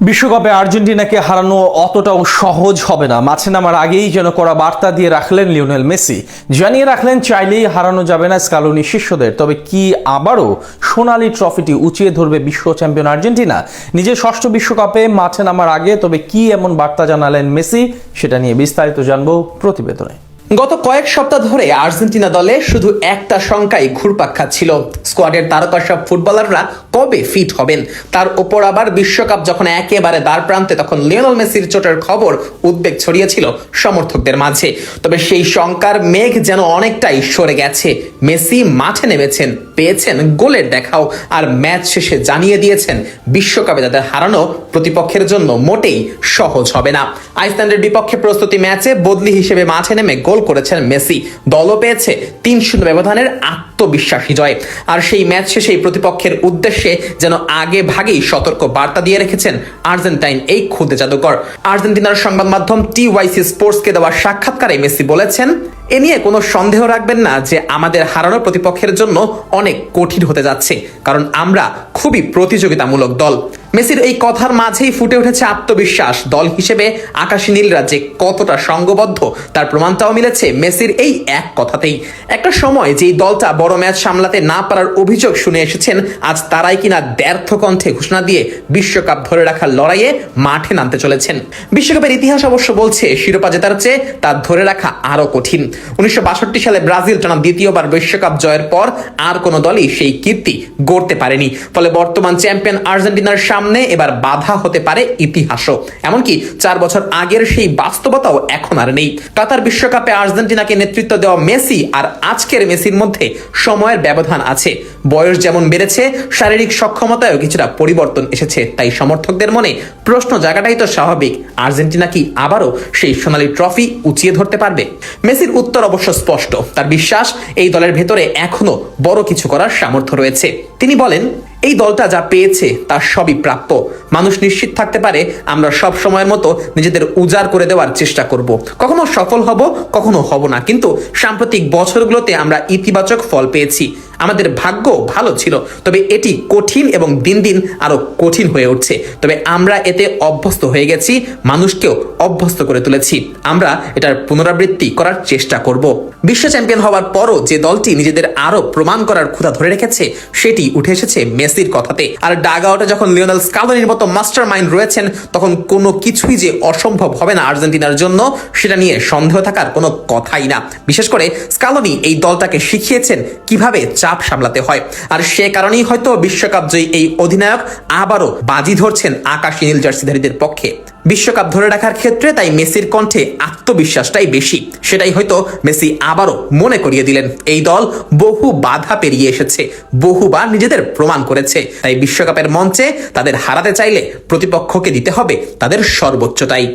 বিশ্বকাপে আর্জেন্টিনাকে হারানো অতটাও সহজ হবে না। মাঠে নামার আগেই যেন কড়া বার্তা দিয়ে রাখলেন লিওনেল মেসি। জানিয়ে রাখলেন চাইলেই হারানো যাবে না স্কালোনি শিষ্যদের। তবে কি আবারও সোনালী ট্রফিটি উঁচিয়ে ধরবে বিশ্ব চ্যাম্পিয়ন আর্জেন্টিনা নিজের ষষ্ঠ বিশ্বকাপে মাঠে নামার আগে? তবে কি এমন বার্তা জানালেন মেসি, সেটা নিয়ে বিস্তারিত জানবো প্রতিবেদনে। গত কয়েক সপ্তাহ ধরে আর্জেন্টিনা দলে শুধু একটা শঙ্কাই ঘুরপাক খাচ্ছিল, স্কোয়াডের তারকা সব ফুটবলাররা কবে ফিট হবেন। তার উপর আবার বিশ্বকাপ যখন একেবারে দ্বার প্রান্তে, তখন লিওনেল মেসির চোটের খবর উদ্বেগ ছড়িয়েছিল সমর্থকদের মাঝে। তবে সেই শঙ্কার মেঘ যেন অনেকটাই সরে গেছে। মেসি মাঠে নেমেছেন, পেয়েছেন গোলের দেখাও, আর ম্যাচ শেষে জানিয়ে দিয়েছেন বিশ্বকাপে তাদের হারানো প্রতিপক্ষের জন্য মোটেই সহজ হবে না। আইসল্যান্ডের বিপক্ষে প্রস্তুতি ম্যাচে বদলি হিসেবে মাঠে নেমে গোল করেছেন মেসি। দলও পেয়েছে 3-0 ব্যবধানের আত্মবিশ্বাসী জয়। আর সেই ম্যাচ শেষে প্রতিপক্ষের উদ্দেশ্যে যেন আগে ভাগেই সতর্ক বার্তা দিয়ে রেখেছেন আর্জেন্টাইন এই খুদে জাদুকর। আর্জেন্টিনার সংবাদ মাধ্যম টিওয়াইসি স্পোর্টসকে দেওয়া সাক্ষাৎকারে মেসি বলেছেন, এ নিয়ে কোনো সন্দেহ রাখবেন না যে আমাদের হারানো প্রতিপক্ষের জন্য অনেক কঠিন হতে যাচ্ছে, কারণ আমরা খুবই প্রতিযোগিতামূলক দল। মেসির এই কথার মাঝেই ফুটে উঠেছে আত্মবিশ্বাস। দল হিসেবে আকাশী নীলরা যে কতটা সংঘবদ্ধ তার প্রমাণটাও মিলেছে মেসির এই এক কথাতেই। একটা সময় যেই দলটা বড় ম্যাচ সামলাতে না পারার অভিযোগ শুনে এসেছেন, আজ তারাই কিনা দ্ব্যর্থ কণ্ঠে ঘোষণা দিয়ে বিশ্বকাপ ধরে রাখার লড়াইয়ে মাঠে নামতে চলেছেন। বিশ্বকাপের ইতিহাস অবশ্য বলছে শিরোপা জেতার চেয়ে তা ধরে রাখা আরো কঠিন। 1962 সালে ব্রাজিল টানা দ্বিতীয়বার বিশ্বকাপ জয়ের পর আর কোনো দলই সেই কীর্তি গড়তে পারেনি। ফলে বর্তমান চ্যাম্পিয়ন আর্জেন্টিনার সামনে এবার বাধা হতে পারে ইতিহাসও। এমনকি 4 বছর আগের সেই বাস্তবতাও এখন আর নেই। কাতার বিশ্বকাপে আর্জেন্টিনাকে নেতৃত্ব দেওয়া মেসি আর আজকের মেসির মধ্যে সময়ের ব্যবধান আছে। বয়স যেমন বেড়েছে, শারীরিক সক্ষমতায়ও কিছুটা পরিবর্তন এসেছে। তাই সমর্থকদের মনে প্রশ্ন জায়গাটাই তো স্বাভাবিক, আর্জেন্টিনা কি আবারও সেই সোনালী ট্রফি উঁচিয়ে ধরতে পারবে? মেসির উত্তর অবশ্য স্পষ্ট। তার বিশ্বাস এই দলের ভেতরে এখনো বড় কিছু করার সামর্থ্য রয়েছে। তিনি বলেন, এই দলটা যা পেয়েছে তার সবই প্রাপ্য। মানুষ নিশ্চিত থাকতে পারে আমরা সব সময়ের মতো নিজেদের উজাড় করে দেওয়ার চেষ্টা করব। কখনো সফল হব, কখনো হব না, কিন্তু সাম্প্রতিক বছরগুলোতে আমরা ইতিবাচক ফল পেয়েছি। আমাদের ভাগ্য ভালো ছিল, তবে এটি কঠিন এবং দিন দিন আরো কঠিন হয়ে উঠছে। তবে আমরা এতে অভ্যস্ত হয়ে গেছি, মানুষকেও অভ্যস্ত করে তুলেছি। আমরা এটার পুনরাবৃত্তি করার চেষ্টা করব। বিশ্ব চ্যাম্পিয়ন হওয়ার পরও যে দলটি নিজেদের আরো প্রমাণ করার ক্ষুধা ধরে রেখেছে, সেটি উঠে এসেছে মেসির কথাতে। আর ডাগ আউটে যখন লিওনেল স্কালোনির মতো মাস্টার মাইন্ড রয়েছেন, তখন কোনো কিছুই যে অসম্ভব হবে না আর্জেন্টিনার জন্য, সেটা নিয়ে সন্দেহ থাকার কোনো কথাই না। বিশেষ করে স্কালোনি এই দলটাকে শিখিয়েছেন কিভাবে চাপ সামলাতে হয়। আর সে কারণেই হয়তো বিশ্বকাপ জয়ী এই অধিনায়ক আবারও বাজি ধরছেন আকাশী নীল জার্সিধারীদের পক্ষে। বিশ্বকাপ ধরে রাখার ক্ষেত্রে তাই মেসির কণ্ঠে আত্মবিশ্বাসটাই বেশি। সেটাই হয়তো মেসি আবারও মনে করিয়ে দিলেন, এই দল বহু বাধা পেরিয়ে এসেছে, বহুবার নিজেদের প্রমাণ করেছে। তাই বিশ্বকাপের মঞ্চে তাদের হারাতে চাইলে প্রতিপক্ষকে দিতে হবে তাদের সর্বোচ্চটাই।